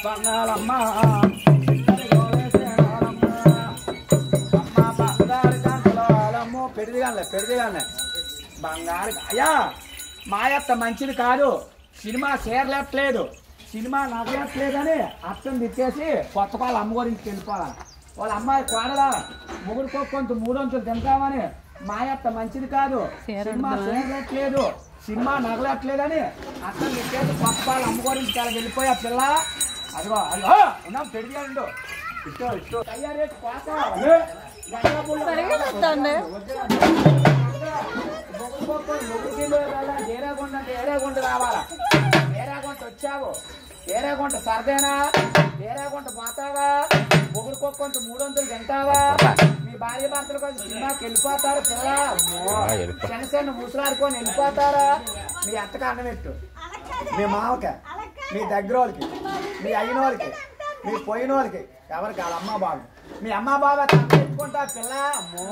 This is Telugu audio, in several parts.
పన్నాలమ్మా పెడిదిగానే బంగారు అయ్యా మాయత్త మంచిది కాదు. సినిమా చేరలేట్లేదు, సినిమా నగలేట్లేదని అర్థం తిట్టేసి కొత్త వాళ్ళ అమ్మ గురించి వెళ్ళిపోవాలి. వాళ్ళ అమ్మాయి కోడలా ముగ్గురికో కొంత 300 తింటామని మాయత్త మంచిది కాదు. సినిమా చేరలేట్లేదు, సినిమా నగలేట్లేదని అర్థం తిట్టేసి కొత్త వాళ్ళ అమ్మ గురించి అలా వెళ్ళిపోయా పిల్ల. అదిగో అదిగో ఉన్నాం పెడిగాడు ఇష్టం ఇష్టం అయ్యారే ఏరాగుంట అంటే ఏరాగుంట రావాలా. ఏరాగుంట వచ్చావు, ఏరాగుంట సరదేనా, ఏరాగుంట పోతావా, మొగుడుకోకొంత 300 తింటావా, మీ భార్య భర్తల కోసం సినిమాకి వెళ్ళిపోతారు పిల్ల. చిన్న చిన్న ముసలాడుకొని వెళ్ళిపోతారా. మీ అత్తకి అన్నమెట్టు, మీ మామకి, మీ దగ్గర వాళ్ళకి, మీ అయిన వాళ్ళకి, మీ పోయిన వాళ్ళకి, ఎవరికి వాళ్ళ అమ్మ బాబు, మీ అమ్మ బాబా పెట్టుకుంటా పిల్ల. అమ్మో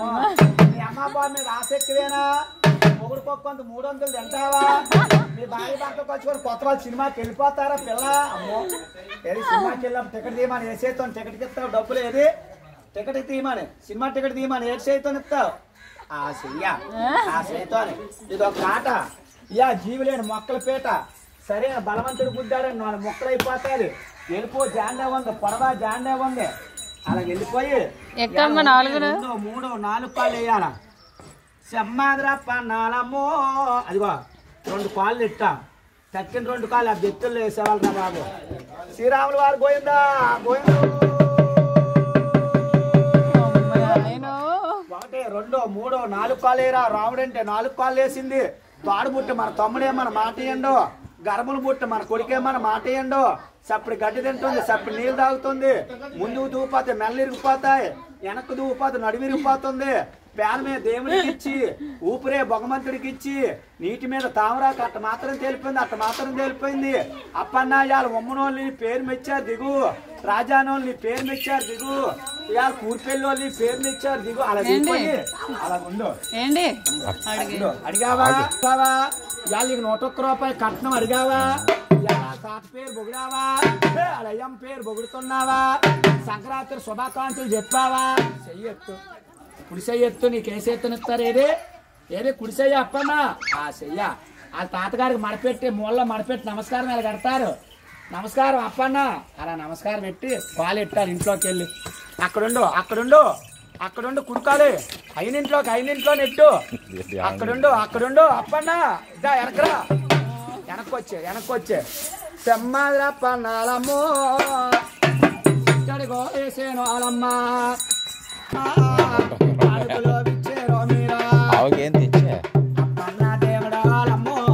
మీ అమ్మ బాబు మీద ఆసక్తివేనా, మొగుడుకోకొంత 300 తింటావా, మీ భార్య భర్త వచ్చుకొని కొత్త వాళ్ళు సినిమాకి వెళ్ళిపోతారా పిల్ల. అమ్మో ఏది సినిమాకి వెళ్ళాం టికెట్ తీయమని ఏ చేతో టికెట్కి ఇస్తావు, డబ్బులు ఏది టికెట్ తీయమని, సినిమా టికెట్ తీయమని ఏ చేతో ఇస్తావు, ఆ చెయ్యా ఆ చేతో. ఇది ఒక ఆట ఇయా జీవులేని మొక్కల పీట. సరే బలవంతుడు గుద్దారని 4 మొక్కలు అయిపోతాయి. వెళ్ళిపో జాండే ఉంది, పొడవా జాండే ఉంది, అలా వెళ్ళిపోయి 2, 3, 4 కాళ్ళు వేయాల. సెమ్మాదిరా పన్నాలమ్మో అదిగో 2 కాళ్ళు ఇట్టా, తక్కిన 2 కాళ్ళు ఆ బెత్తుల్లో వేసేవాళ్ళు రా బాబు. శ్రీరాములు వారు గోయిందా గోయిందు. 1, 2, 3, 4 కాళ్ళు వేయరా. రాముడు అంటే 4 కాళ్ళు వేసింది. తాడు బుట్ట మన తమ్ముడే మన మాట ఇయ్యండు, గర్భలు బుట్ట మన కొడుకే మన మాట ఇయ్యండు. సప్పుడు గడ్డి తింటుంది, సప్పుడు నీళ్ళు తాగుతుంది. ముందుకు దూపోతే మెల్ల ఇరిగిపోతాయి, వెనక్కు దూపోతే నడుము ఇరిగిపోతుంది. పేద మీద దేవుడికి ఇచ్చి ఊపిరే భగవంతుడికి ఇచ్చి నీటి మీద తామరాకు అట్ట మాత్రం తేలిపోయింది, అట్ట మాత్రం తేలిపోయింది. అప్పన్నాయాలు ఉమ్మనోళ్ళని పేరు మెచ్చారు దిగు, రాజానోళ్ళని పేరు మెచ్చారు దిగు, ఇవాళ కూర్పెళ్ళోళ్ళని పేరు మెచ్చారు దిగు. అలా దిగిపోయి అలా ఉండు. అడిగావా ఇవాళ నీకు 101 రూపాయలు కట్నం అడిగావా, తాత పేరు పొగిడావా, అయ్యం పేరు పొగుడుతున్నావా, సంక్రాంతి శుభాకాంక్షలు చెప్పావా. చెయ్యొత్తు కుడి చెయ్యొత్తు, నీకు ఏ చేత్తనిస్తారు ఏది ఏది కుడి చెయ్య అప్పన్నా ఆ చెయ్య. వాళ్ళ తాతగారికి మడపెట్టి మూలలో మడపెట్టి నమస్కారం ఇలా కడతారు. నమస్కారం అప్పన్నా అలా నమస్కారం పెట్టి పాలు ఎట్టారు. ఇంట్లోకి వెళ్ళి అక్కడుండు అక్కడుండు అక్కడుండు కుడుకాలి, అయినింట్లో నెట్టు అక్కడుండు అప్పన్నా ఇదా వెనకరా, వెనక్కొచ్చే సెమ్మాదిరా పన్నాలమ్మో ఇక్కడికో వేసేను వాళ్ళమ్మ.